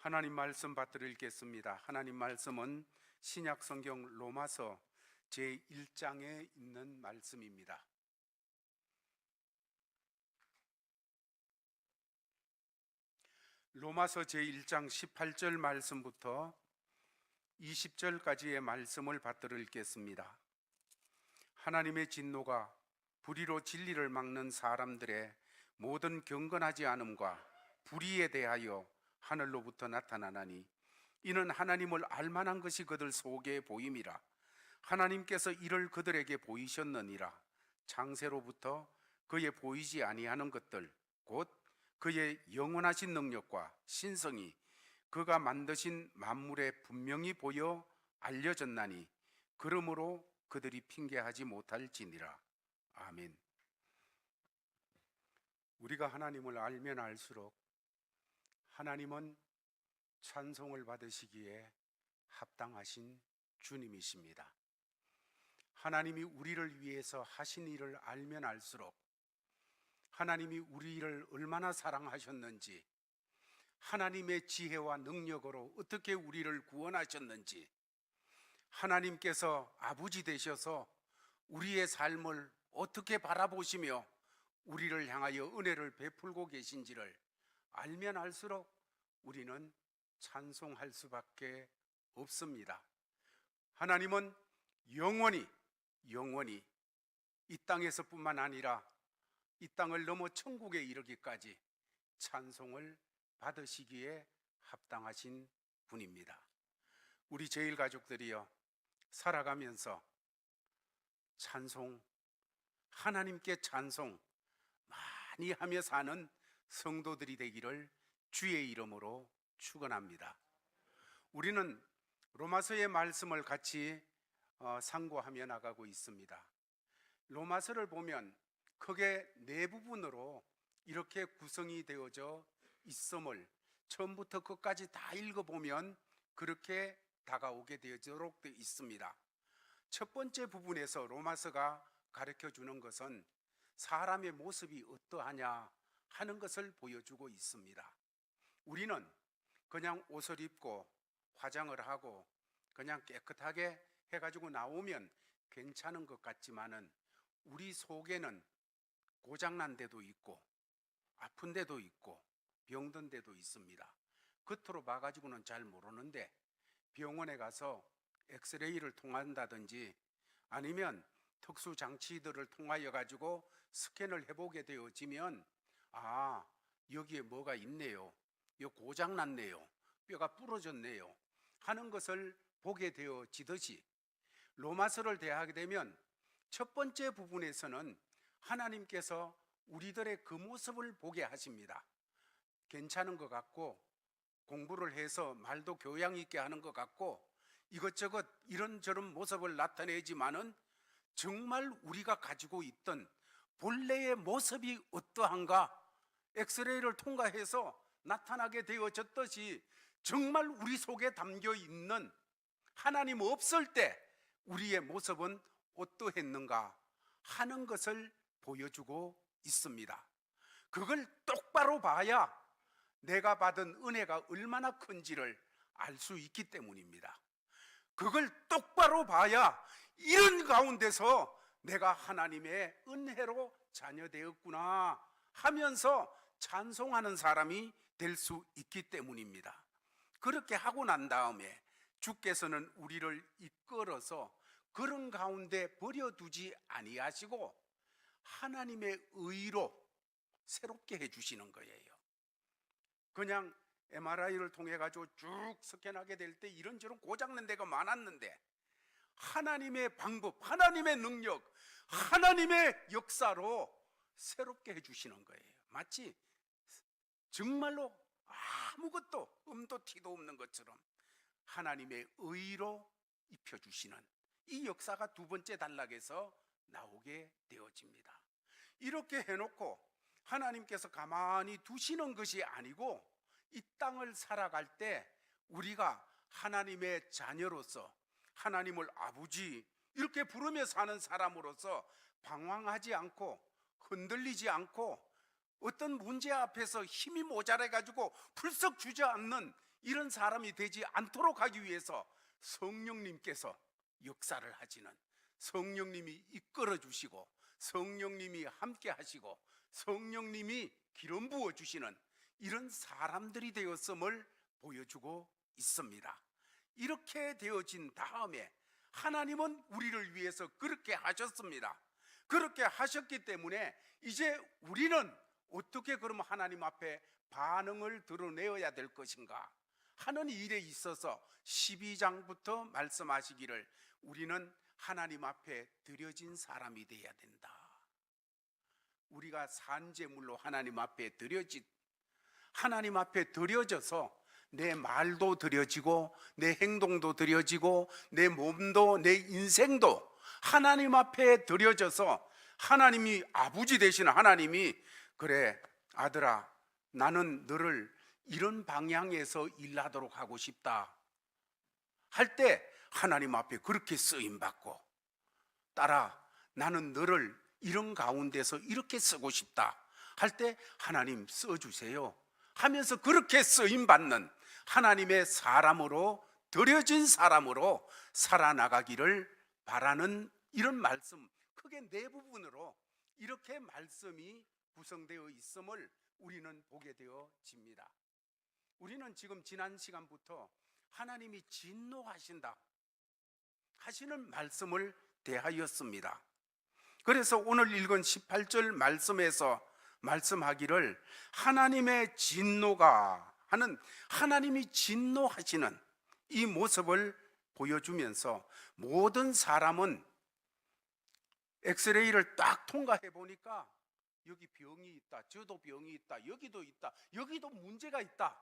하나님 말씀 받들어 읽겠습니다. 하나님 말씀은 신약 성경 로마서 제1장에 있는 말씀입니다. 로마서 제1장 18절 말씀부터 20절까지의 말씀을 받들어 읽겠습니다. 하나님의 진노가 불의로 진리를 막는 사람들의 모든 경건하지 않음과 불의에 대하여 하늘로부터 나타나나니 이는 하나님을 알만한 것이 그들 속에 보임이라. 하나님께서 이를 그들에게 보이셨느니라. 창세로부터 그의 보이지 아니하는 것들 곧 그의 영원하신 능력과 신성이 그가 만드신 만물에 분명히 보여 알려졌나니 그러므로 그들이 핑계하지 못할지니라. 아멘. 우리가 하나님을 알면 알수록 하나님은 찬송을 받으시기에 합당하신 주님이십니다. 하나님이 우리를 위해서 하신 일을 알면 알수록 하나님이 우리를 얼마나 사랑하셨는지, 하나님의 지혜와 능력으로 어떻게 우리를 구원하셨는지, 하나님께서 아버지 되셔서 우리의 삶을 어떻게 바라보시며 우리를 향하여 은혜를 베풀고 계신지를 알면 알수록 우리는 찬송할 수밖에 없습니다. 하나님은 영원히 이 땅에서뿐만 아니라 이 땅을 넘어 천국에 이르기까지 찬송을 받으시기에 합당하신 분입니다. 우리 제일 가족들이요, 살아가면서 찬송, 하나님께 찬송 많이 하며 사는 성도들이 되기를 주의 이름으로 축원합니다. 우리는 로마서의 말씀을 같이 상고하며 나가고 있습니다. 로마서를 보면 크게 네 부분으로 이렇게 구성이 되어져 있음을 처음부터 끝까지 다 읽어보면 그렇게 다가오게 되도록 되어 있습니다. 첫 번째 부분에서 로마서가 가르쳐 주는 것은 사람의 모습이 어떠하냐 하는 것을 보여주고 있습니다. 우리는 그냥 옷을 입고 화장을 하고 그냥 깨끗하게 해가지고 나오면 괜찮은 것 같지만은 우리 속에는 고장난 데도 있고 아픈 데도 있고 병든 데도 있습니다. 겉으로 봐가지고는 잘 모르는데 병원에 가서 엑스레이를 통한다든지 아니면 특수 장치들을 통하여 가지고 스캔을 해보게 되어지면 여기에 뭐가 있네요, 여기 고장 났네요, 뼈가 부러졌네요 하는 것을 보게 되어지듯이 로마서를 대하게 되면 첫 번째 부분에서는 하나님께서 우리들의 그 모습을 보게 하십니다. 괜찮은 것 같고 공부를 해서 말도 교양 있게 하는 것 같고 이것저것 이런저런 모습을 나타내지만은 정말 우리가 가지고 있던 본래의 모습이 어떠한가 엑스레이를 통과해서 나타나게 되어졌듯이 정말 우리 속에 담겨 있는 하나님 없을 때 우리의 모습은 어떠했는가 하는 것을 보여주고 있습니다. 그걸 똑바로 봐야 내가 받은 은혜가 얼마나 큰지를 알 수 있기 때문입니다. 그걸 똑바로 봐야 이런 가운데서 내가 하나님의 은혜로 자녀되었구나 하면서 찬송하는 사람이 될 수 있기 때문입니다. 그렇게 하고 난 다음에 주께서는 우리를 이끌어서 그런 가운데 버려두지 아니하시고 하나님의 의로 새롭게 해주시는 거예요. 그냥 MRI를 통해 가지고 쭉 스캔하게 될 때 이런저런 고장난 데가 많았는데 하나님의 방법, 하나님의 능력, 하나님의 역사로 새롭게 해주시는 거예요. 마치 정말로 아무것도 음도 티도 없는 것처럼 하나님의 의로 입혀주시는 이 역사가 두 번째 단락에서 나오게 되어집니다. 이렇게 해놓고 하나님께서 가만히 두시는 것이 아니고 이 땅을 살아갈 때 우리가 하나님의 자녀로서 하나님을 아버지 이렇게 부르며 사는 사람으로서 방황하지 않고 흔들리지 않고 어떤 문제 앞에서 힘이 모자라가지고 풀썩 주저앉는 이런 사람이 되지 않도록 하기 위해서 성령님께서 역사를 하시는, 성령님이 이끌어 주시고 성령님이 함께 하시고 성령님이 기름 부어 주시는 이런 사람들이 되었음을 보여주고 있습니다. 이렇게 되어진 다음에 하나님은 우리를 위해서 그렇게 하셨습니다. 그렇게 하셨기 때문에 이제 우리는 어떻게 그럼 하나님 앞에 반응을 드러내어야 될 것인가 하는 일에 있어서 12장부터 말씀하시기를 우리는 하나님 앞에 드려진 사람이 되어야 된다. 우리가 산제물로 하나님 앞에 드려진, 하나님 앞에 드려져서 내 말도 드려지고 내 행동도 드려지고 내 몸도 내 인생도 하나님 앞에 드려져서 하나님이 아버지 되시는 하나님이 그래 아들아 나는 너를 이런 방향에서 일하도록 하고 싶다 할 때 하나님 앞에 그렇게 쓰임받고 딸아 나는 너를 이런 가운데서 이렇게 쓰고 싶다 할 때 하나님 써주세요 하면서 그렇게 쓰임받는 하나님의 사람으로 드려진 사람으로 살아나가기를 바라는 이런 말씀, 크게 네 부분으로 이렇게 말씀이 구성되어 있음을 우리는 보게 되어집니다. 우리는 지금 지난 시간부터 하나님이 진노하신다 하시는 말씀을 대하였습니다. 그래서 오늘 읽은 18절 말씀에서 말씀하기를 하나님의 진노가 하는, 하나님이 진노하시는 이 모습을 보여주면서 모든 사람은 엑스레이를 딱 통과해 보니까 여기 병이 있다, 저도 병이 있다, 여기도 있다, 여기도 문제가 있다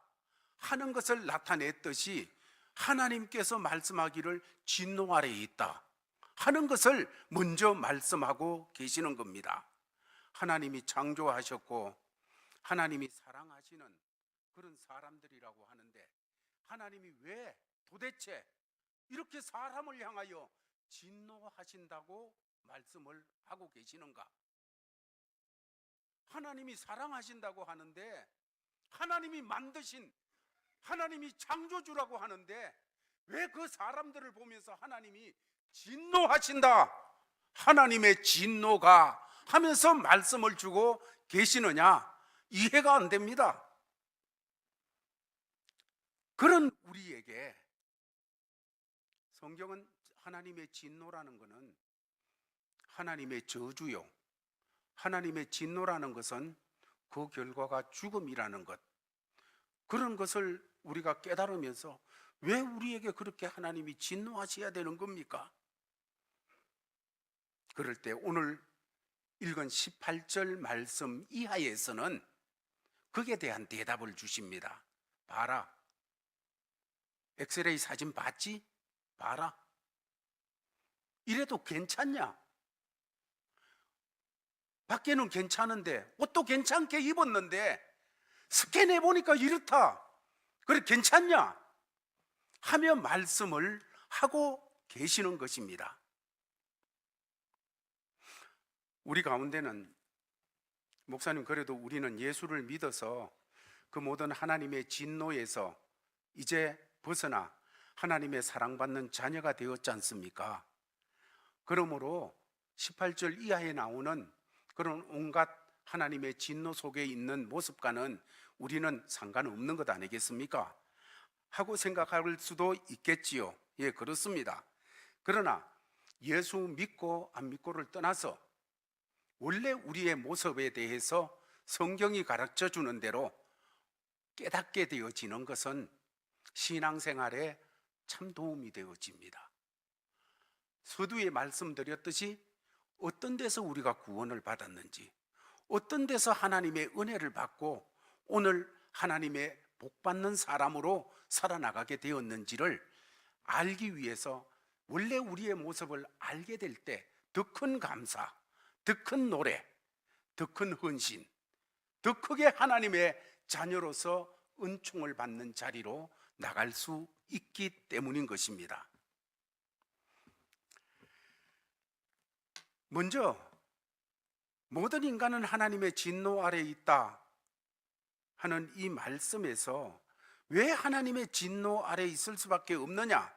하는 것을 나타냈듯이 하나님께서 말씀하기를 진노 아래에 있다 하는 것을 먼저 말씀하고 계시는 겁니다. 하나님이 창조하셨고 하나님이 사랑하시는 그런 사람들이라고 하는데 하나님이 왜 도대체 이렇게 사람을 향하여 진노하신다고 말씀을 하고 계시는가? 하나님이 사랑하신다고 하는데 하나님이 만드신 하나님이 창조주라고 하는데 왜 그 사람들을 보면서 하나님이 진노하신다 하나님의 진노가 하면서 말씀을 주고 계시느냐 이해가 안 됩니다. 그런 우리에게 성경은 하나님의 진노라는 것은 하나님의 저주요 하나님의 진노라는 것은 그 결과가 죽음이라는 것 그런 것을 우리가 깨달으면서 왜 우리에게 그렇게 하나님이 진노하셔야 되는 겁니까? 그럴 때 오늘 읽은 18절 말씀 이하에서는 그에 대한 대답을 주십니다. 봐라 엑스레이 사진 봤지? 봐라 이래도 괜찮냐? 밖에는 괜찮은데 옷도 괜찮게 입었는데 스캔해 보니까 이렇다 그래 괜찮냐? 하며 말씀을 하고 계시는 것입니다. 우리 가운데는 목사님 그래도 우리는 예수를 믿어서 그 모든 하나님의 진노에서 이제 벗어나 하나님의 사랑받는 자녀가 되었지 않습니까? 그러므로 18절 이하에 나오는 그런 온갖 하나님의 진노 속에 있는 모습과는 우리는 상관없는 것 아니겠습니까? 하고 생각할 수도 있겠지요. 예, 그렇습니다. 그러나 예수 믿고 안 믿고를 떠나서 원래 우리의 모습에 대해서 성경이 가르쳐 주는 대로 깨닫게 되어지는 것은 신앙생활에 참 도움이 되어집니다. 서두에 말씀드렸듯이 어떤 데서 우리가 구원을 받았는지 어떤 데서 하나님의 은혜를 받고 오늘 하나님의 복받는 사람으로 살아나가게 되었는지를 알기 위해서 원래 우리의 모습을 알게 될 때 더 큰 감사, 더 큰 노래, 더 큰 헌신, 더 크게 하나님의 자녀로서 은총을 받는 자리로 나갈 수 있기 때문인 것입니다. 먼저 모든 인간은 하나님의 진노 아래에 있다 하는 이 말씀에서 왜 하나님의 진노 아래 있을 수밖에 없느냐?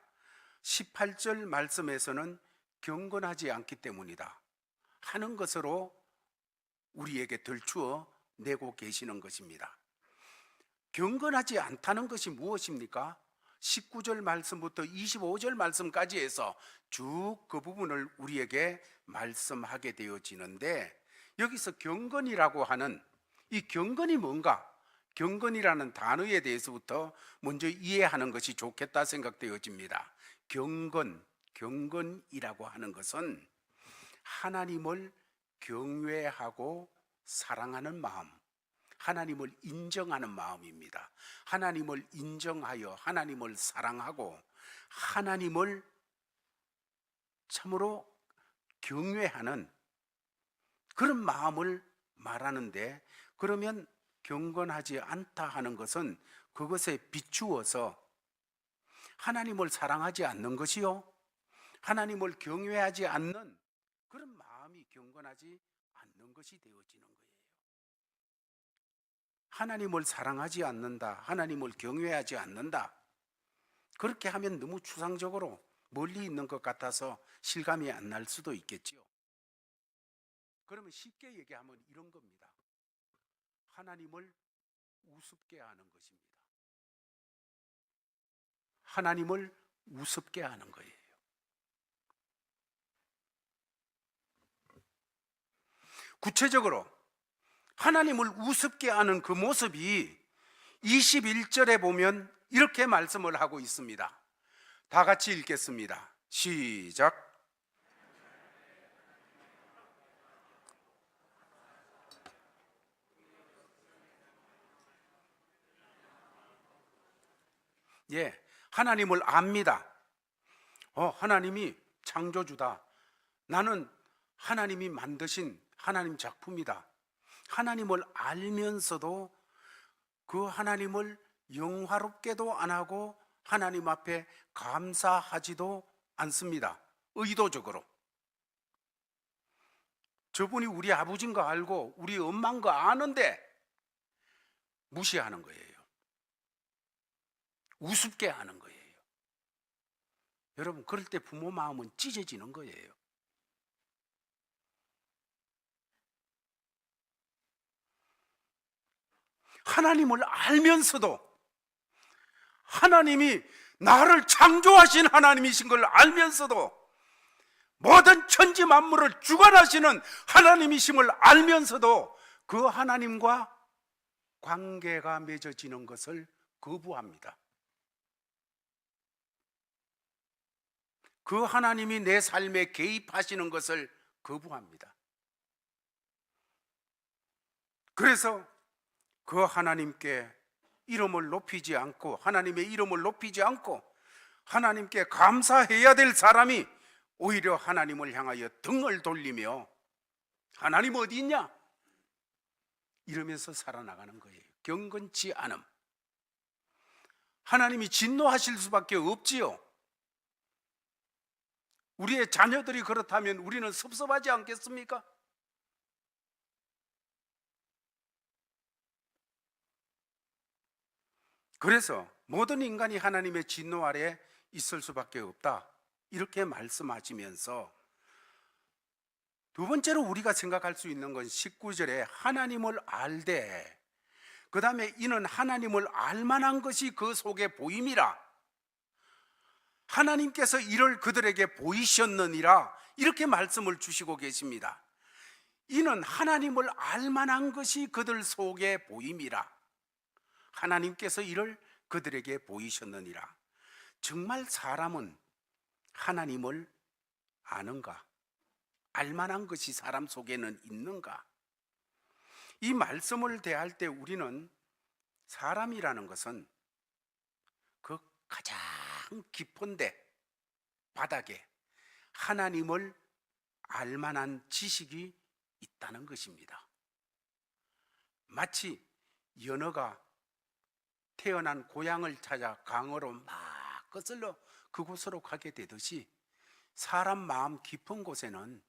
18절 말씀에서는 경건하지 않기 때문이다 하는 것으로 우리에게 들추어 내고 계시는 것입니다. 경건하지 않다는 것이 무엇입니까? 19절 말씀부터 25절 말씀까지 해서 쭉 그 부분을 우리에게 말씀하게 되어지는데, 여기서 경건이라고 하는 이 경건이 뭔가? 경건이라는 단어에 대해서부터 먼저 이해하는 것이 좋겠다 생각되어집니다. 경건이라고 하는 것은 하나님을 경외하고 사랑하는 마음, 하나님을 인정하는 마음입니다. 하나님을 인정하여 하나님을 사랑하고 하나님을 참으로 경외하는 그런 마음을 말하는데, 그러면 경건하지 않다 하는 것은 그것에 비추어서 하나님을 사랑하지 않는 것이요, 하나님을 경외하지 않는 그런 마음이 경건하지 않는 것이 되어지는 거예요. 하나님을 사랑하지 않는다, 하나님을 경외하지 않는다, 그렇게 하면 너무 추상적으로 멀리 있는 것 같아서 실감이 안 날 수도 있겠지요. 그러면 쉽게 얘기하면 이런 겁니다. 하나님을 우습게 하는 것입니다. 하나님을 우습게 하는 거예요. 구체적으로 하나님을 우습게 하는 그 모습이 21절에 보면 이렇게 말씀을 하고 있습니다. 다 같이 읽겠습니다. 시작. 예, 하나님을 압니다. 하나님이 창조주다. 나는 하나님이 만드신 하나님 작품이다. 하나님을 알면서도 그 하나님을 영화롭게도 안 하고 하나님 앞에 감사하지도 않습니다. 의도적으로. 저분이 우리 아버지인 거 알고 우리 엄마인 거 아는데 무시하는 거예요. 우습게 하는 거예요. 여러분, 그럴 때 부모 마음은 찢어지는 거예요. 하나님을 알면서도, 하나님이 나를 창조하신 하나님이신 걸 알면서도, 모든 천지 만물을 주관하시는 하나님이심을 알면서도 그 하나님과 관계가 맺어지는 것을 거부합니다. 그 하나님이 내 삶에 개입하시는 것을 거부합니다. 그래서 그 하나님께 이름을 높이지 않고, 하나님의 이름을 높이지 않고 하나님께 감사해야 될 사람이 오히려 하나님을 향하여 등을 돌리며 하나님 어디 있냐? 이러면서 살아나가는 거예요. 경건치 않음. 하나님이 진노하실 수밖에 없지요. 우리의 자녀들이 그렇다면 우리는 섭섭하지 않겠습니까? 그래서 모든 인간이 하나님의 진노 아래 있을 수밖에 없다, 이렇게 말씀하시면서 두 번째로 우리가 생각할 수 있는 건 19절에 하나님을 알되, 그 다음에 이는 하나님을 알만한 것이 그 속에 보임이라, 하나님께서 이를 그들에게 보이셨느니라, 이렇게 말씀을 주시고 계십니다. 이는 하나님을 알만한 것이 그들 속에 보임이라, 하나님께서 이를 그들에게 보이셨느니라. 정말 사람은 하나님을 아는가? 알만한 것이 사람 속에는 있는가? 이 말씀을 대할 때 우리는 사람이라는 것은 그 가장 깊은 데, 바닥에 하나님을 알만한 지식이 있다는 것입니다. 마치 연어가 태어난 고향을 찾아 강으로 막 거슬러 그곳으로 가게 되듯이 사람 마음 깊은 곳에는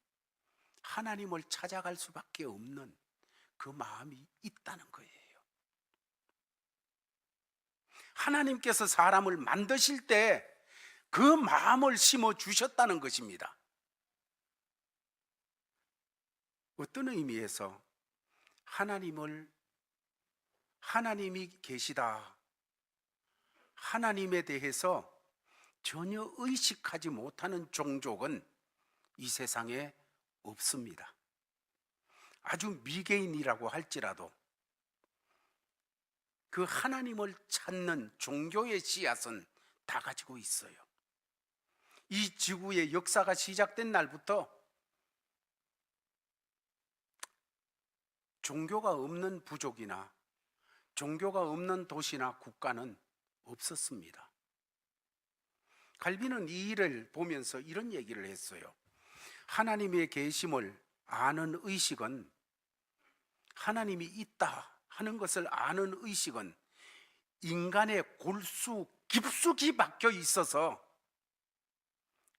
하나님을 찾아갈 수밖에 없는 그 마음이 있다는 거예요. 하나님께서 사람을 만드실 때 그 마음을 심어 주셨다는 것입니다. 어떤 의미에서 하나님이 계시다, 하나님에 대해서 전혀 의식하지 못하는 종족은 이 세상에 없습니다. 아주 미개인이라고 할지라도 그 하나님을 찾는 종교의 씨앗은 다 가지고 있어요. 이 지구의 역사가 시작된 날부터 종교가 없는 부족이나 종교가 없는 도시나 국가는 없었습니다. 갈비는 이 일을 보면서 이런 얘기를 했어요. 하나님의 계심을 아는 의식은, 하나님이 있다 하는 것을 아는 의식은 인간의 골수 깊숙이 박혀 있어서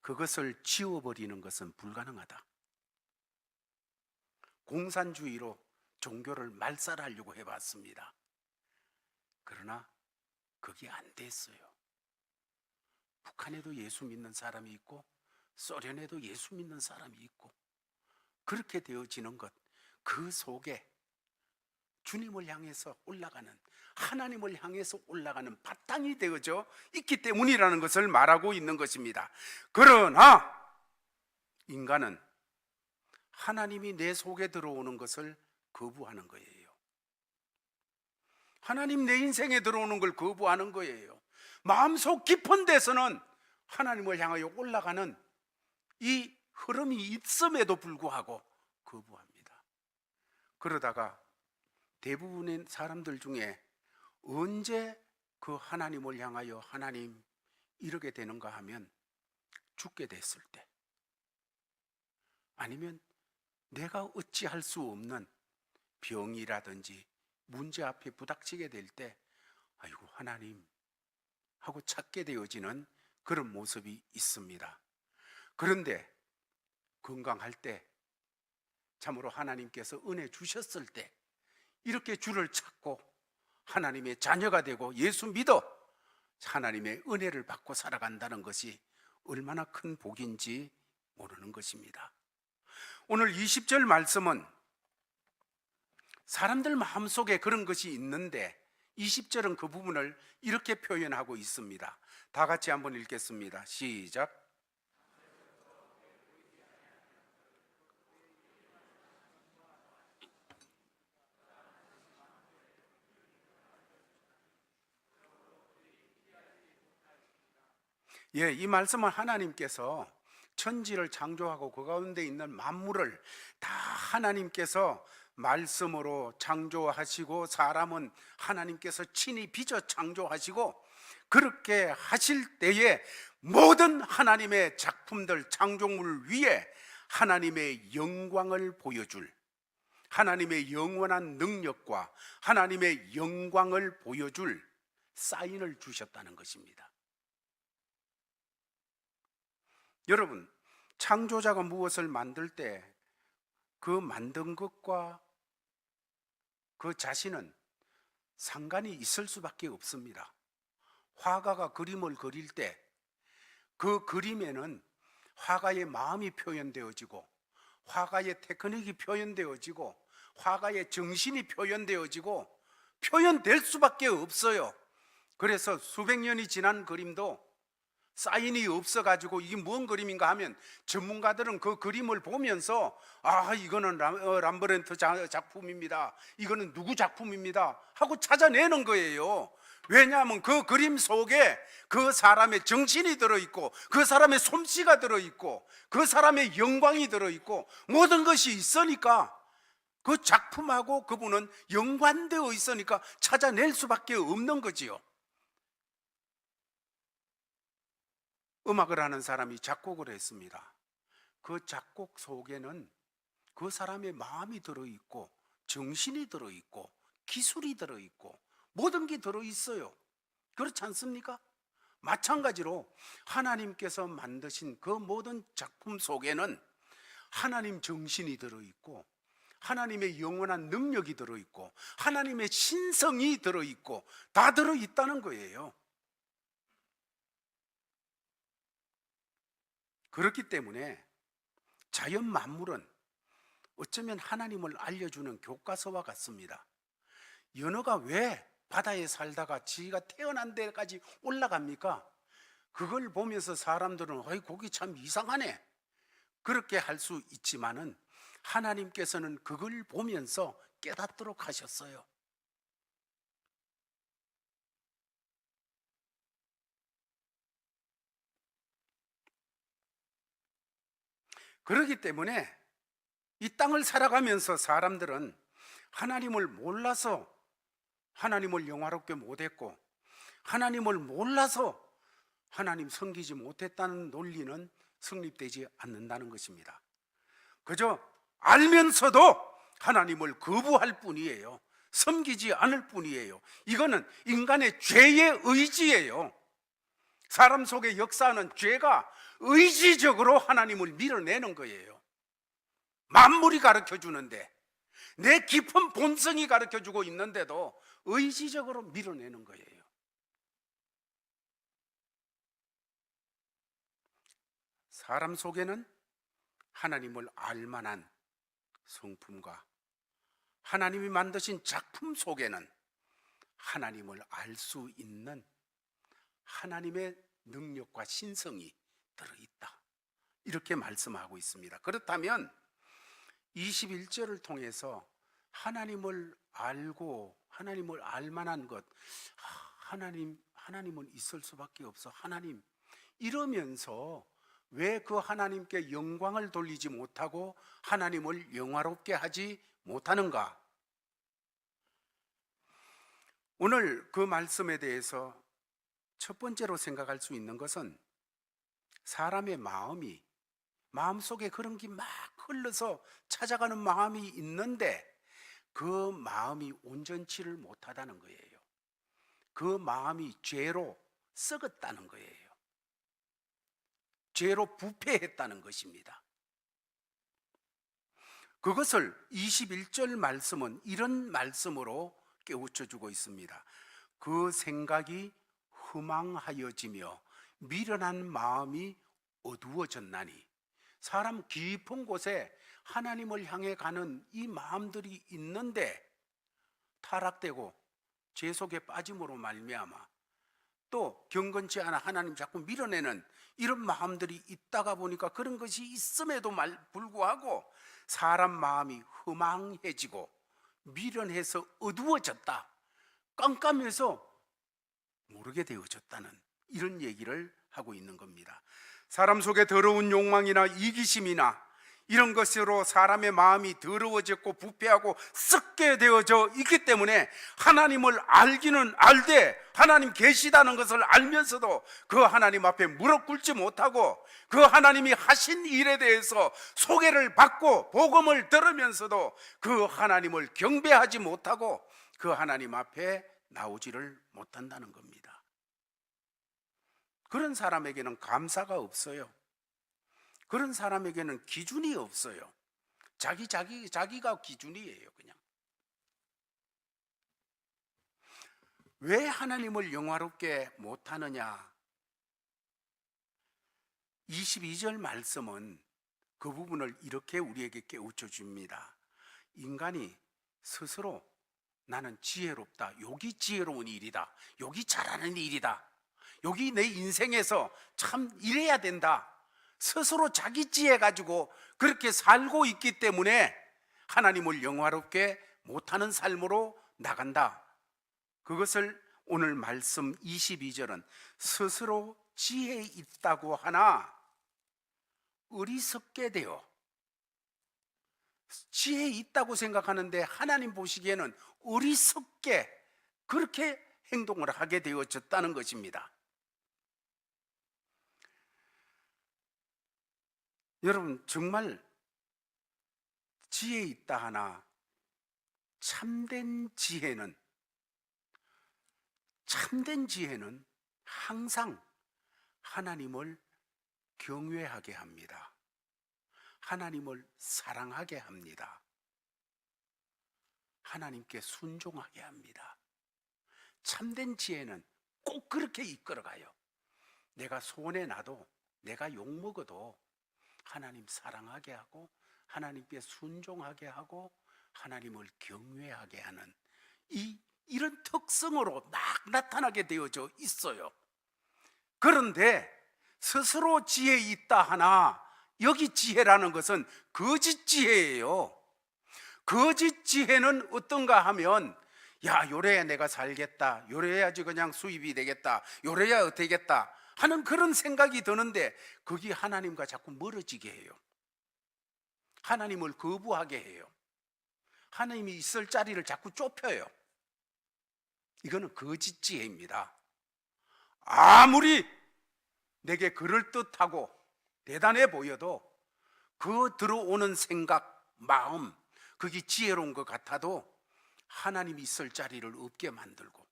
그것을 지워버리는 것은 불가능하다. 공산주의로 종교를 말살하려고 해봤습니다. 그러나 그게 안 됐어요. 북한에도 예수 믿는 사람이 있고 소련에도 예수 믿는 사람이 있고 그렇게 되어지는 것, 그 속에 주님을 향해서 올라가는, 하나님을 향해서 올라가는 바탕이 되어져 있기 때문이라는 것을 말하고 있는 것입니다. 그러나 인간은 하나님이 내 속에 들어오는 것을 거부하는 거예요. 하나님 내 인생에 들어오는 걸 거부하는 거예요. 마음속 깊은 데서는 하나님을 향하여 올라가는 이 흐름이 있음에도 불구하고 거부합니다. 그러다가 대부분의 사람들 중에 언제 그 하나님을 향하여 하나님 이러게 되는가 하면 죽게 됐을 때, 아니면 내가 어찌할 수 없는 병이라든지 문제 앞에 부닥치게 될 때 아이고 하나님 하고 찾게 되어지는 그런 모습이 있습니다. 그런데 건강할 때, 참으로 하나님께서 은혜 주셨을 때 이렇게 주를 찾고 하나님의 자녀가 되고 예수 믿어 하나님의 은혜를 받고 살아간다는 것이 얼마나 큰 복인지 모르는 것입니다. 오늘 20절 말씀은 사람들 마음속에 그런 것이 있는데 20절은 그 부분을 이렇게 표현하고 있습니다. 다 같이 한번 읽겠습니다. 시작. 예, 이 말씀은 하나님께서 천지를 창조하고 그 가운데 있는 만물을 다 하나님께서 말씀으로 창조하시고 사람은 하나님께서 친히 빚어 창조하시고 그렇게 하실 때에 모든 하나님의 작품들, 창조물 위에 하나님의 영광을 보여줄, 하나님의 영원한 능력과 하나님의 영광을 보여줄 사인을 주셨다는 것입니다. 여러분, 창조자가 무엇을 만들 때 그 만든 것과 그 자신은 상관이 있을 수밖에 없습니다. 화가가 그림을 그릴 때 그 그림에는 화가의 마음이 표현되어지고 화가의 테크닉이 표현되어지고 화가의 정신이 표현되어지고 표현될 수밖에 없어요. 그래서 수백 년이 지난 그림도 사인이 없어가지고 이게 무슨 그림인가 하면 전문가들은 그 그림을 보면서 아 이거는 람브렌트 작품입니다, 이거는 누구 작품입니다 하고 찾아내는 거예요. 왜냐하면 그 그림 속에 그 사람의 정신이 들어있고 그 사람의 솜씨가 들어있고 그 사람의 영광이 들어있고 모든 것이 있으니까 그 작품하고 그분은 연관되어 있으니까 찾아낼 수밖에 없는 거지요. 음악을 하는 사람이 작곡을 했습니다. 그 작곡 속에는 그 사람의 마음이 들어있고 정신이 들어있고 기술이 들어있고 모든 게 들어있어요. 그렇지 않습니까? 마찬가지로 하나님께서 만드신 그 모든 작품 속에는 하나님 정신이 들어있고 하나님의 영원한 능력이 들어있고 하나님의 신성이 들어있고 다 들어있다는 거예요. 그렇기 때문에 자연 만물은 어쩌면 하나님을 알려주는 교과서와 같습니다. 연어가 왜 바다에 살다가 지가 태어난 데까지 올라갑니까? 그걸 보면서 사람들은 어이 고기 참 이상하네 그렇게 할 수 있지만은 하나님께서는 그걸 보면서 깨닫도록 하셨어요. 그렇기 때문에 이 땅을 살아가면서 사람들은 하나님을 몰라서 하나님을 영화롭게 못했고 하나님을 몰라서 하나님 섬기지 못했다는 논리는 성립되지 않는다는 것입니다. 그저 알면서도 하나님을 거부할 뿐이에요. 섬기지 않을 뿐이에요. 이거는 인간의 죄의 의지예요. 사람 속에 역사하는 죄가 의지적으로 하나님을 밀어내는 거예요. 만물이 가르쳐 주는데 내 깊은 본성이 가르쳐 주고 있는데도 의지적으로 밀어내는 거예요. 사람 속에는 하나님을 알만한 성품과 하나님이 만드신 작품 속에는 하나님을 알 수 있는 하나님의 능력과 신성이 들어있다. 이렇게 말씀하고 있습니다. 그렇다면 21절을 통해서 하나님을 알고 하나님을 알만한 것, 하나님은 있을 수밖에 없어. 하나님 이러면서 왜 그 하나님께 영광을 돌리지 못하고 하나님을 영화롭게 하지 못하는가? 오늘 그 말씀에 대해서 첫 번째로 생각할 수 있는 것은 사람의 마음속에 그런 게 막 흘러서 찾아가는 마음이 있는데 그 마음이 온전치를 못하다는 거예요. 그 마음이 죄로 썩었다는 거예요. 죄로 부패했다는 것입니다. 그것을 21절 말씀은 이런 말씀으로 깨우쳐 주고 있습니다. 그 생각이 허망하여지며 미련한 마음이 어두워졌나니. 사람 깊은 곳에 하나님을 향해 가는 이 마음들이 있는데 타락되고 죄 속에 빠짐으로 말미암아 또 경건치 않아 하나님 자꾸 밀어내는 이런 마음들이 있다가 보니까 그런 것이 있음에도 불구하고 사람 마음이 허망해지고 미련해서 어두워졌다, 깜깜해서 모르게 되어졌다는 이런 얘기를 하고 있는 겁니다. 사람 속에 더러운 욕망이나 이기심이나 이런 것으로 사람의 마음이 더러워졌고 부패하고 썩게 되어져 있기 때문에 하나님을 알기는 알되 하나님 계시다는 것을 알면서도 그 하나님 앞에 무릎 꿇지 못하고 그 하나님이 하신 일에 대해서 소개를 받고 복음을 들으면서도 그 하나님을 경배하지 못하고 그 하나님 앞에 나오지를 못한다는 겁니다. 그런 사람에게는 감사가 없어요. 그런 사람에게는 기준이 없어요. 자기가 기준이에요. 그냥 왜 하나님을 영화롭게 못하느냐? 22절 말씀은 그 부분을 이렇게 우리에게 깨우쳐 줍니다. 인간이 스스로 나는 지혜롭다, 여기 지혜로운 일이다, 여기 잘하는 일이다, 여기 내 인생에서 참 이래야 된다, 스스로 자기 지혜 가지고 그렇게 살고 있기 때문에 하나님을 영화롭게 못하는 삶으로 나간다. 그것을 오늘 말씀 22절은 스스로 지혜 있다고 하나 어리석게 되어, 지혜 있다고 생각하는데 하나님 보시기에는 어리석게 그렇게 행동을 하게 되어졌다는 것입니다. 여러분, 정말 지혜 있다 하나 참된 지혜는 항상 하나님을 경외하게 합니다. 하나님을 사랑하게 합니다. 하나님께 순종하게 합니다. 참된 지혜는 꼭 그렇게 이끌어가요. 내가 손해나도, 내가 욕먹어도 하나님 사랑하게 하고, 하나님께 순종하게 하고, 하나님을 경외하게 하는 이런 특성으로 막 나타나게 되어져 있어요. 그런데 스스로 지혜 있다 하나, 여기 지혜라는 것은 거짓 지혜예요. 거짓 지혜는 어떤가 하면, 야, 요래야 내가 살겠다, 요래야지 그냥 수입이 되겠다, 요래야 어떻겠다 하는 그런 생각이 드는데, 거기 하나님과 자꾸 멀어지게 해요. 하나님을 거부하게 해요. 하나님이 있을 자리를 자꾸 좁혀요. 이거는 거짓 지혜입니다. 아무리 내게 그럴듯하고 대단해 보여도 그 들어오는 생각, 마음, 그게 지혜로운 것 같아도 하나님이 있을 자리를 없게 만들고,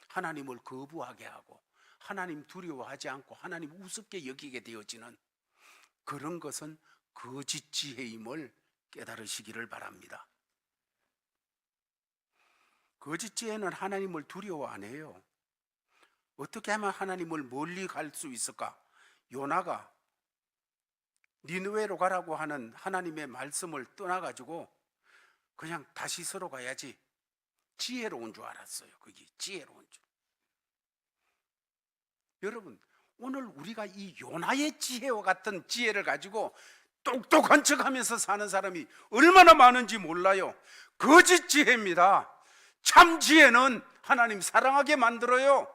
하나님을 거부하게 하고, 하나님 두려워하지 않고 하나님 우습게 여기게 되어지는 그런 것은 거짓 지혜임을 깨달으시기를 바랍니다. 거짓 지혜는 하나님을 두려워 안 해요. 어떻게 하면 하나님을 멀리 갈 수 있을까? 요나가 니느웨로 가라고 하는 하나님의 말씀을 떠나가지고 그냥 다시스로 가야지, 지혜로운 줄 알았어요. 그게 지혜로운 줄. 여러분, 오늘 우리가 이 요나의 지혜와 같은 지혜를 가지고 똑똑한 척하면서 사는 사람이 얼마나 많은지 몰라요. 거짓 지혜입니다. 참 지혜는 하나님 사랑하게 만들어요.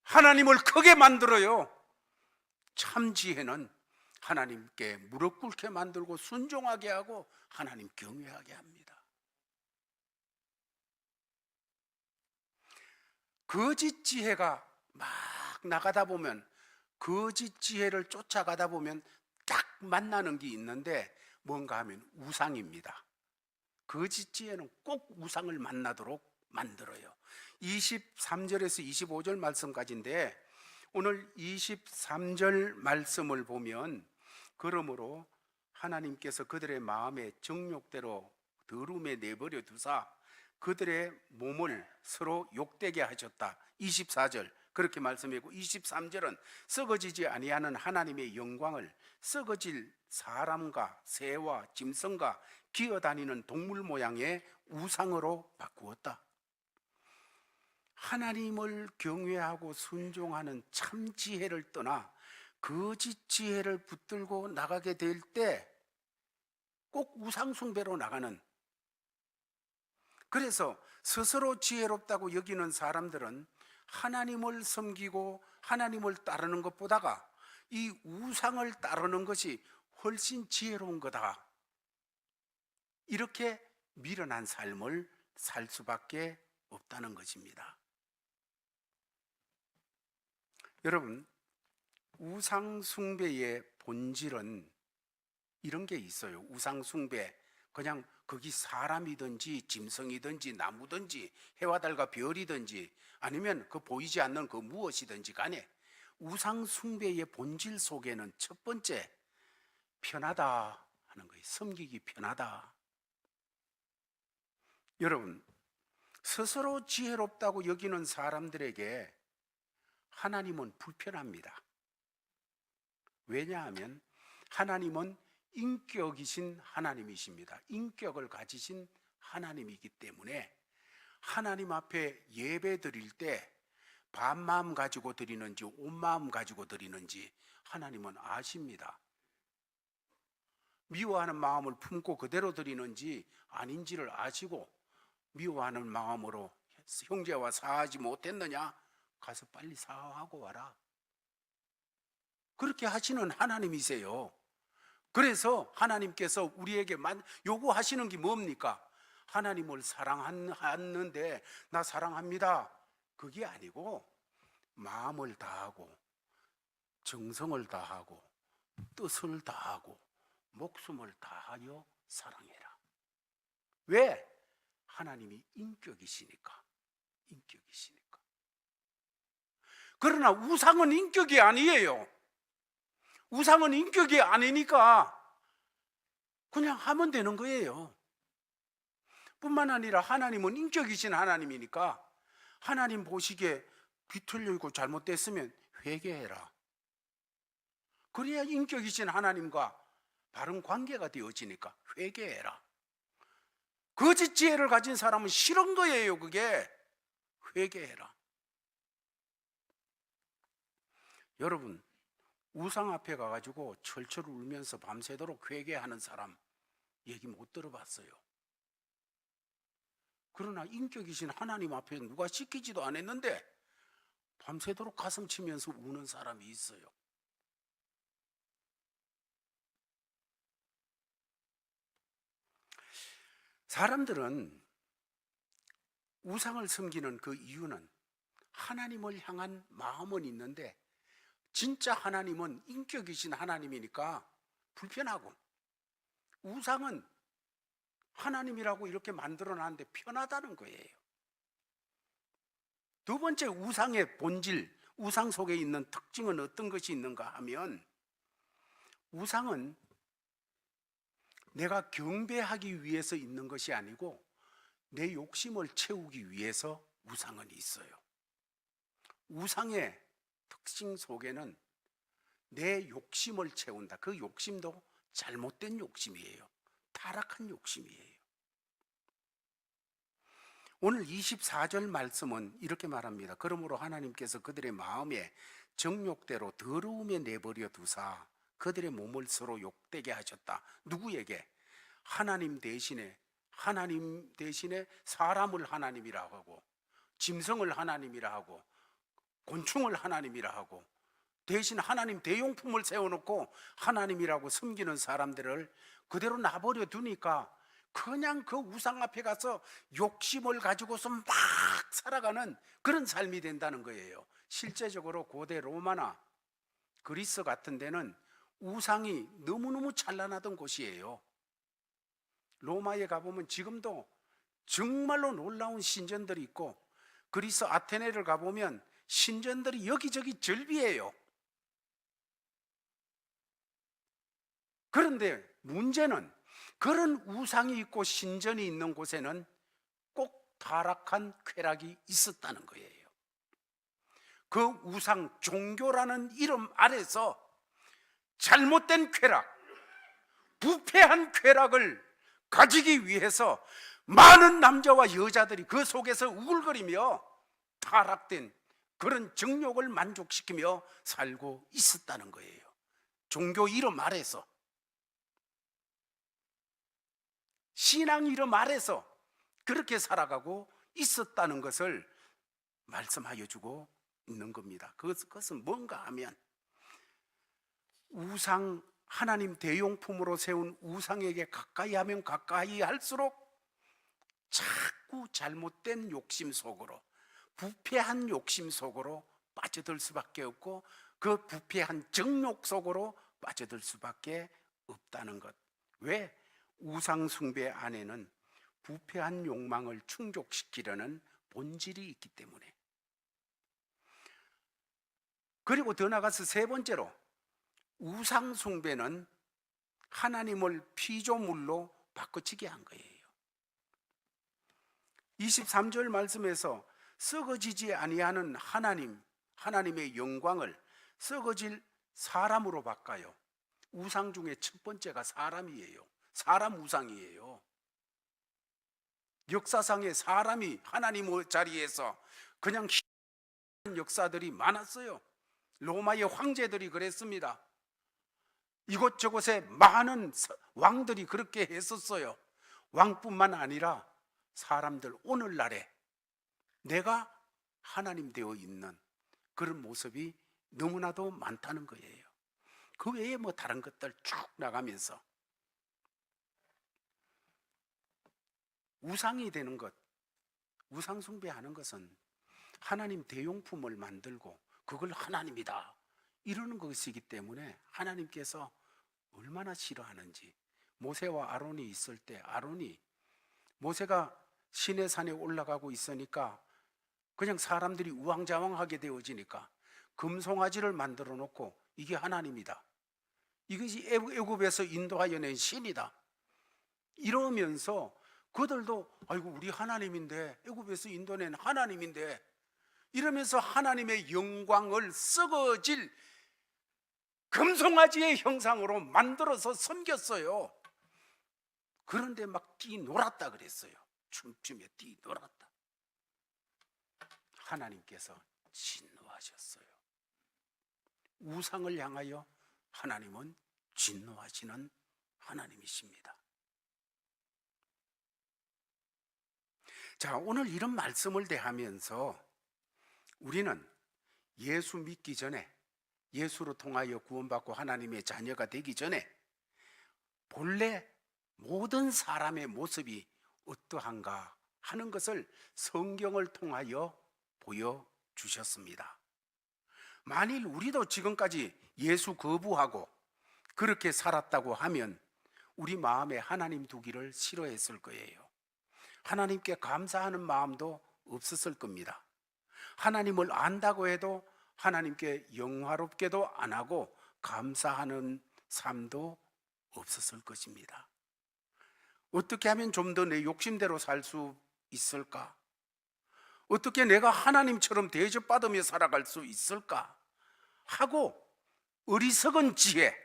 하나님을 크게 만들어요. 참 지혜는 하나님께 무릎 꿇게 만들고 순종하게 하고 하나님 경외하게 합니다. 거짓 지혜가 막 나가다 보면, 거짓 지혜를 쫓아가다 보면 딱 만나는 게 있는데, 뭔가 하면 우상입니다. 거짓 지혜는 꼭 우상을 만나도록 만들어요. 23절에서 25절 말씀까지인데, 오늘 23절 말씀을 보면, 그러므로 하나님께서 그들의 마음에 정욕대로 더러움에 내버려 두사 그들의 몸을 서로 욕되게 하셨다. 24절 그렇게 말씀했고, 23절은 썩어지지 아니하는 하나님의 영광을 썩어질 사람과 새와 짐승과 기어다니는 동물 모양의 우상으로 바꾸었다. 하나님을 경외하고 순종하는 참 지혜를 떠나 거짓 지혜를 붙들고 나가게 될 때 꼭 우상 숭배로 나가는, 그래서 스스로 지혜롭다고 여기는 사람들은 하나님을 섬기고 하나님을 따르는 것보다가 이 우상을 따르는 것이 훨씬 지혜로운 거다, 이렇게 미련한 삶을 살 수밖에 없다는 것입니다. 여러분, 우상 숭배의 본질은 이런 게 있어요. 우상 숭배, 그냥 거기 사람이든지 짐승이든지 나무든지 해와 달과 별이든지 아니면 그 보이지 않는 그 무엇이든지 간에 우상 숭배의 본질 속에는 첫 번째, 편하다 하는 거예요. 섬기기 편하다. 여러분, 스스로 지혜롭다고 여기는 사람들에게 하나님은 불편합니다. 왜냐하면 하나님은 인격이신 하나님이십니다. 인격을 가지신 하나님이기 때문에 하나님 앞에 예배 드릴 때 반마음 가지고 드리는지 온 마음 가지고 드리는지 하나님은 아십니다. 미워하는 마음을 품고 그대로 드리는지 아닌지를 아시고, 미워하는 마음으로 형제와 사하지 못했느냐? 가서 빨리 사하고 와라. 그렇게 하시는 하나님이세요. 그래서 하나님께서 우리에게 요구하시는 게 뭡니까? 하나님을 사랑하는데 나 사랑합니다, 그게 아니고 마음을 다하고 정성을 다하고 뜻을 다하고 목숨을 다하여 사랑해라. 왜? 하나님이 인격이시니까. 인격이시니까. 그러나 우상은 인격이 아니에요. 우상은 인격이 아니니까 그냥 하면 되는 거예요. 뿐만 아니라 하나님은 인격이신 하나님이니까 하나님 보시기에 비틀리고 잘못됐으면 회개해라. 그래야 인격이신 하나님과 바른 관계가 되어지니까 회개해라. 거짓 지혜를 가진 사람은 싫은 거예요. 그게 회개해라. 여러분, 우상 앞에 가가지고 철철 울면서 밤새도록 회개하는 사람 얘기 못 들어봤어요. 그러나 인격이신 하나님 앞에 누가 시키지도 않았는데 밤새도록 가슴 치면서 우는 사람이 있어요. 사람들은 우상을 섬기는 그 이유는 하나님을 향한 마음은 있는데 진짜 하나님은 인격이신 하나님이니까 불편하고, 우상은 하나님이라고 이렇게 만들어놨는데 편하다는 거예요. 두 번째, 우상의 본질, 우상 속에 있는 특징은 어떤 것이 있는가 하면, 우상은 내가 경배하기 위해서 있는 것이 아니고 내 욕심을 채우기 위해서 우상은 있어요. 우상의 특징 속에는 내 욕심을 채운다. 그 욕심도 잘못된 욕심이에요. 타락한 욕심이에요. 오늘 24절 말씀은 이렇게 말합니다. 그러므로 하나님께서 그들의 마음에 정욕대로 더러움에 내버려 두사 그들의 몸을 서로 욕되게 하셨다. 누구에게? 하나님 대신에 사람을 하나님이라 하고, 짐승을 하나님이라 하고, 곤충을 하나님이라 하고, 대신 하나님 대용품을 세워놓고 하나님이라고 섬기는 사람들을 그대로 놔버려 두니까 그냥 그 우상 앞에 가서 욕심을 가지고서 막 살아가는 그런 삶이 된다는 거예요. 실제적으로 고대 로마나 그리스 같은 데는 우상이 너무너무 찬란하던 곳이에요. 로마에 가보면 지금도 정말로 놀라운 신전들이 있고, 그리스 아테네를 가보면 신전들이 여기저기 절비해요. 그런데 문제는 그런 우상이 있고 신전이 있는 곳에는 꼭 타락한 쾌락이 있었다는 거예요. 그 우상 종교라는 이름 아래서 잘못된 쾌락, 부패한 쾌락을 가지기 위해서 많은 남자와 여자들이 그 속에서 우글거리며 타락된 그런 정욕을 만족시키며 살고 있었다는 거예요. 종교 이름 아래서, 신앙 이름 아래서 그렇게 살아가고 있었다는 것을 말씀하여 주고 있는 겁니다. 그것은 뭔가 하면, 우상, 하나님 대용품으로 세운 우상에게 가까이 하면 가까이 할수록 자꾸 잘못된 욕심 속으로, 부패한 욕심 속으로 빠져들 수밖에 없고, 그 부패한 정욕 속으로 빠져들 수밖에 없다는 것. 왜? 우상 숭배 안에는 부패한 욕망을 충족시키려는 본질이 있기 때문에. 그리고 더 나아가서 세 번째로, 우상 숭배는 하나님을 피조물로 바꿔치게 한 거예요. 23절 말씀에서 썩어지지 아니하는 하나님의 영광을 썩어질 사람으로 바꿔요. 우상 중에 첫 번째가 사람이에요. 사람 우상이에요. 역사상에 사람이 하나님의 자리에서 그냥 역사들이 많았어요. 로마의 황제들이 그랬습니다. 이곳저곳에 많은 왕들이 그렇게 했었어요. 왕뿐만 아니라 사람들, 오늘날에 내가 하나님 되어 있는 그런 모습이 너무나도 많다는 거예요. 그 외에 뭐 다른 것들 쭉 나가면서 우상이 되는 것, 우상 숭배하는 것은 하나님 대용품을 만들고 그걸 하나님이다 이러는 것이기 때문에 하나님께서 얼마나 싫어하는지. 모세와 아론이 있을 때 모세가 시내산에 올라가고 있으니까 그냥 사람들이 우왕좌왕하게 되어지니까 금송아지를 만들어 놓고 이게 하나님이다, 이것이 애굽에서 인도하여 낸 신이다 이러면서 그들도 아이고 우리 하나님인데, 애굽에서 인도낸 하나님인데 이러면서 하나님의 영광을 썩어질 금송아지의 형상으로 만들어서 섬겼어요. 그런데 막 뛰놀았다 그랬어요. 춤추며 뛰놀았다. 하나님께서 진노하셨어요. 우상을 향하여 하나님은 진노하시는 하나님이십니다. 자, 오늘 이런 말씀을 대하면서 우리는 예수 믿기 전에, 예수로 통하여 구원받고 하나님의 자녀가 되기 전에 본래 모든 사람의 모습이 어떠한가 하는 것을 성경을 통하여 보여주셨습니다. 만일 우리도 지금까지 예수 거부하고 그렇게 살았다고 하면 우리 마음에 하나님 두기를 싫어했을 거예요. 하나님께 감사하는 마음도 없었을 겁니다. 하나님을 안다고 해도 하나님께 영화롭게도 안 하고 감사하는 삶도 없었을 것입니다. 어떻게 하면 좀 더 내 욕심대로 살 수 있을까? 어떻게 내가 하나님처럼 대접받으며 살아갈 수 있을까? 하고 어리석은 지혜,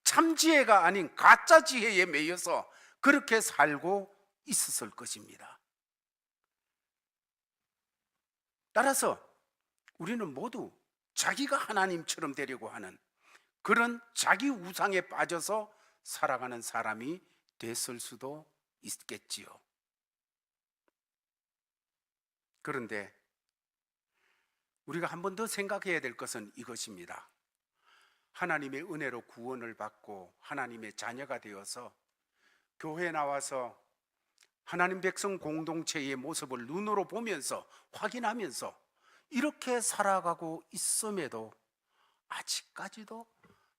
참 지혜가 아닌 가짜 지혜에 매여서 그렇게 살고 있었을 것입니다. 따라서 우리는 모두 자기가 하나님처럼 되려고 하는 그런 자기 우상에 빠져서 살아가는 사람이 됐을 수도 있겠지요. 그런데 우리가 한 번 더 생각해야 될 것은 이것입니다. 하나님의 은혜로 구원을 받고 하나님의 자녀가 되어서 교회에 나와서 하나님 백성 공동체의 모습을 눈으로 보면서 확인하면서 이렇게 살아가고 있음에도 아직까지도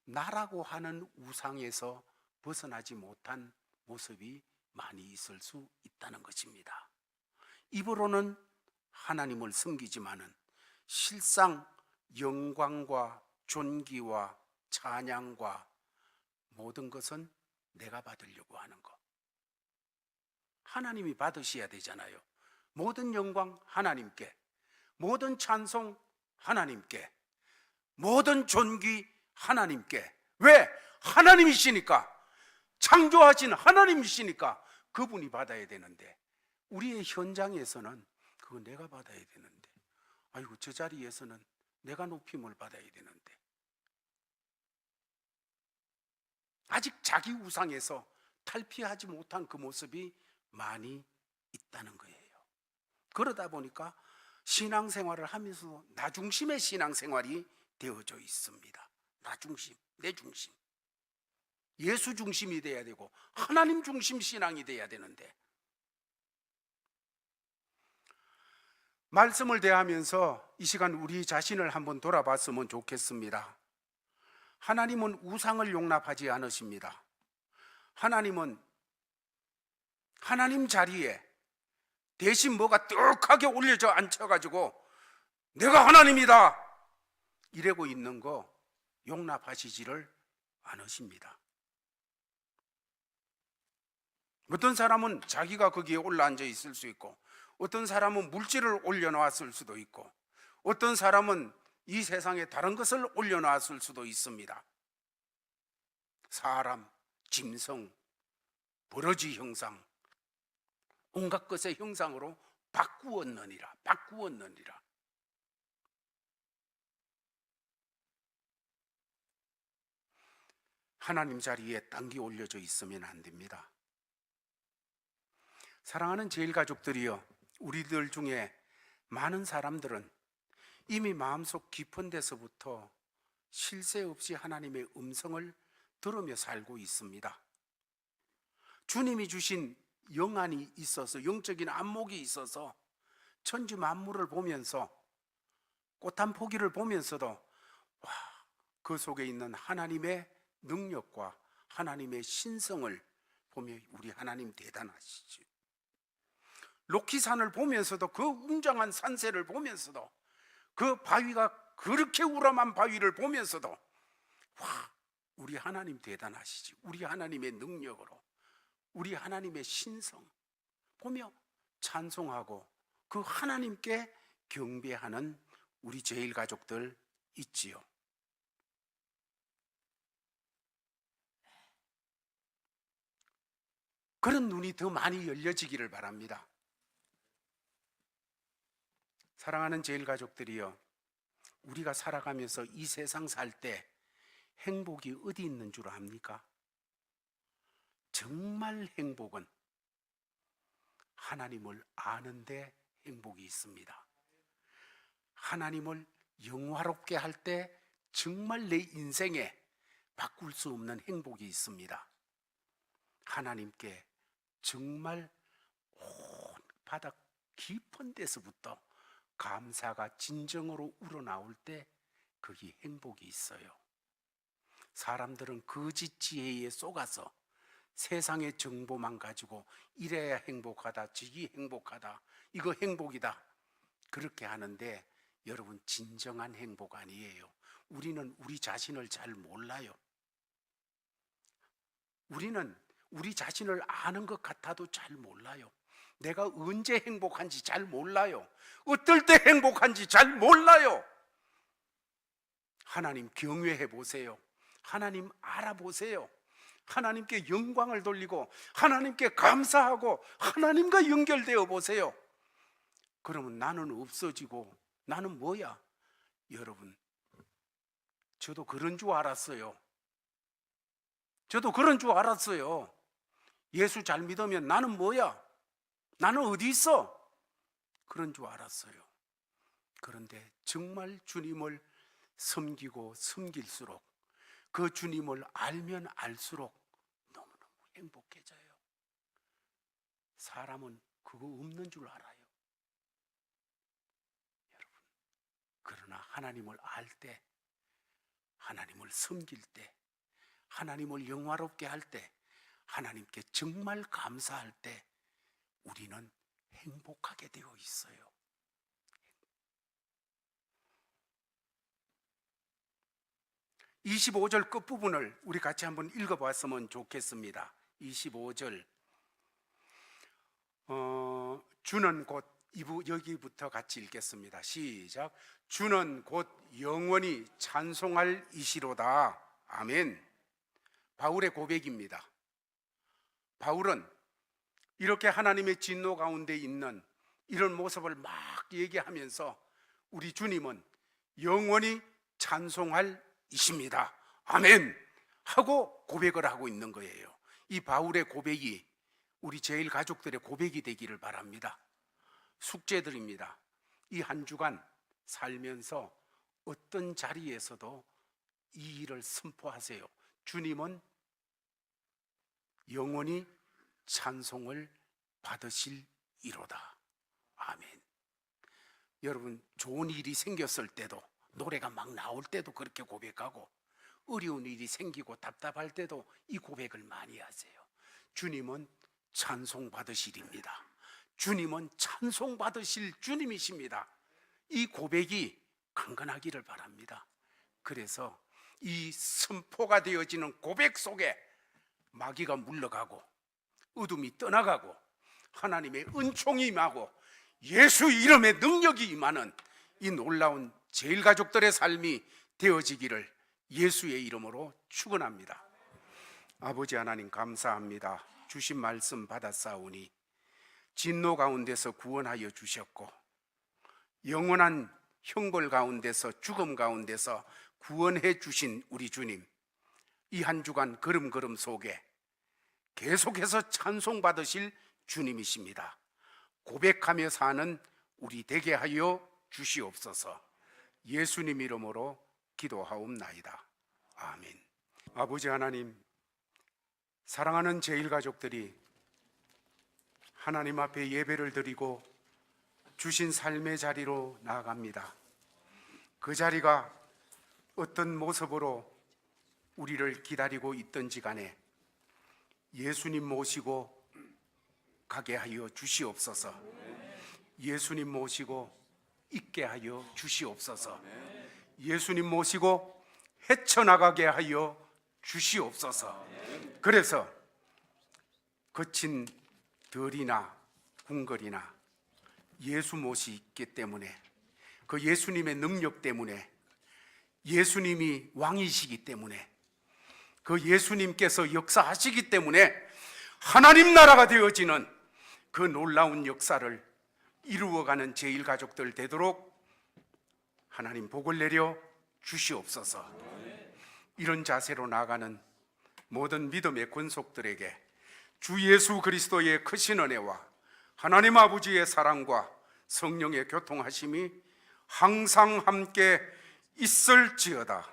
나라고 하는 우상에서 벗어나지 못한 모습이 많이 있을 수 있다는 것입니다. 입으로는 하나님을 섬기지만은 실상 영광과 존귀와 찬양과 모든 것은 내가 받으려고 하는 것. 하나님이 받으셔야 되잖아요. 모든 영광 하나님께, 모든 찬송 하나님께, 모든 존귀 하나님께. 왜? 하나님이시니까, 창조하신 하나님이시니까 그분이 받아야 되는데, 우리의 현장에서는 그거 내가 받아야 되는데, 아이고 저 자리에서는 내가 높임을 받아야 되는데, 아직 자기 우상에서 탈피하지 못한 그 모습이 많이 있다는 거예요. 그러다 보니까 신앙생활을 하면서 나 중심의 신앙생활이 되어져 있습니다. 나 중심, 내 중심, 예수 중심이 돼야 되고 하나님 중심 신앙이 돼야 되는데, 말씀을 대하면서 이 시간 우리 자신을 한번 돌아봤으면 좋겠습니다. 하나님은 우상을 용납하지 않으십니다. 하나님은 하나님 자리에 대신 뭐가 떡하게 올려져 앉혀가지고 내가 하나님이다 이러고 있는 거 용납하시지를 않으십니다. 어떤 사람은 자기가 거기에 올라앉아 있을 수 있고, 어떤 사람은 물질을 올려놓았을 수도 있고, 어떤 사람은 이 세상에 다른 것을 올려놓았을 수도 있습니다. 사람, 짐승, 버러지 형상, 온갖 것의 형상으로 바꾸었느니라. 하나님 자리에 딴 게 올려져 있으면 안 됩니다. 사랑하는 제일 가족들이여, 우리들 중에 많은 사람들은 이미 마음속 깊은 데서부터 쉴 새 없이 하나님의 음성을 들으며 살고 있습니다. 주님이 주신 영안이 있어서, 영적인 안목이 있어서 천지 만물을 보면서 꽃 한 포기를 보면서도 와, 그 속에 있는 하나님의 능력과 하나님의 신성을 보며 우리 하나님 대단하시지. 로키산을 보면서도, 그 웅장한 산세를 보면서도, 그 바위가 그렇게 우람한 바위를 보면서도 와, 우리 하나님 대단하시지. 우리 하나님의 능력으로, 우리 하나님의 신성, 보며 찬송하고 그 하나님께 경배하는 우리 제일 가족들 있지요. 그런 눈이 더 많이 열려지기를 바랍니다. 사랑하는 제일 가족들이여, 우리가 살아가면서 이 세상 살 때 행복이 어디 있는 줄 압니까? 정말 행복은 하나님을 아는데 행복이 있습니다. 하나님을 영화롭게 할 때 정말 내 인생에 바꿀 수 없는 행복이 있습니다. 하나님께 정말 온 바닥 깊은 데서부터 감사가 진정으로 우러나올 때 거기 행복이 있어요. 사람들은 거짓 지혜에 속아서 세상의 정보만 가지고 이래야 행복하다, 저기 행복하다, 이거 행복이다, 그렇게 하는데 여러분, 진정한 행복 아니에요. 우리는 우리 자신을 잘 몰라요. 우리는 우리 자신을 아는 것 같아도 잘 몰라요. 내가 언제 행복한지 잘 몰라요. 어떨 때 행복한지 잘 몰라요. 하나님 경외해 보세요. 하나님 알아보세요. 하나님께 영광을 돌리고 하나님께 감사하고 하나님과 연결되어 보세요. 그러면 나는 없어지고 나는 뭐야? 여러분, 저도 그런 줄 알았어요. 저도 그런 줄 알았어요. 예수 잘 믿으면 나는 뭐야? 나는 어디 있어? 그런 줄 알았어요. 그런데 정말 주님을 섬기고 섬길수록, 그 주님을 알면 알수록 너무너무 행복해져요. 사람은 그거 없는 줄 알아요. 여러분, 그러나 하나님을 알 때, 하나님을 섬길 때, 하나님을 영화롭게 할 때, 하나님께 정말 감사할 때 우리는 행복하게 되어 있어요. 25절 끝부분을 우리 같이 한번 읽어봤으면 좋겠습니다. 25절 주는 곧, 여기부터 같이 읽겠습니다. 시작. 주는 곧 영원히 찬송할 이시로다. 아멘. 바울의 고백입니다. 바울은 이렇게 하나님의 진노 가운데 있는 이런 모습을 막 얘기하면서 우리 주님은 영원히 찬송할 이십니다. 아멘 하고 고백을 하고 있는 거예요. 이 바울의 고백이 우리 제일 가족들의 고백이 되기를 바랍니다. 숙제드립니다. 이 한 주간 살면서 어떤 자리에서도 이 일을 선포하세요. 주님은 영원히 찬송을 받으실 이로다. 아멘. 여러분, 좋은 일이 생겼을 때도, 노래가 막 나올 때도 그렇게 고백하고, 어려운 일이 생기고 답답할 때도 이 고백을 많이 하세요. 주님은 찬송 받으실입니다. 주님은 찬송 받으실 주님이십니다. 이 고백이 강건하기를 바랍니다. 그래서 이 선포가 되어지는 고백 속에 마귀가 물러가고 어둠이 떠나가고 하나님의 은총이 임하고 예수 이름의 능력이 임하는 이 놀라운 제일 가족들의 삶이 되어지기를 예수의 이름으로 축원합니다. 아버지 하나님, 감사합니다. 주신 말씀 받았사오니 진노 가운데서 구원하여 주셨고, 영원한 형벌 가운데서, 죽음 가운데서 구원해 주신 우리 주님, 이 한 주간 걸음걸음 속에 계속해서 찬송 받으실 주님이십니다. 고백하며 사는 우리 되게 하여 주시옵소서. 예수님 이름으로 기도하옵나이다. 아멘. 아버지 하나님, 사랑하는 제일 가족들이 하나님 앞에 예배를 드리고 주신 삶의 자리로 나아갑니다. 그 자리가 어떤 모습으로 우리를 기다리고 있든지 간에 예수님 모시고 가게 하여 주시옵소서. 예수님 모시고 있게 하여 주시옵소서. 예수님 모시고 헤쳐나가게 하여 주시옵소서. 그래서 거친 들이나 두근거리나 예수 못이 있기 때문에, 그 예수님의 능력 때문에, 예수님이 왕이시기 때문에, 그 예수님께서 역사하시기 때문에 하나님 나라가 되어지는 그 놀라운 역사를 이루어가는 제1가족들 되도록 하나님 복을 내려 주시옵소서. 이런 자세로 나아가는 모든 믿음의 권속들에게 주 예수 그리스도의 크신 은혜와 하나님 아버지의 사랑과 성령의 교통하심이 항상 함께 있을지어다.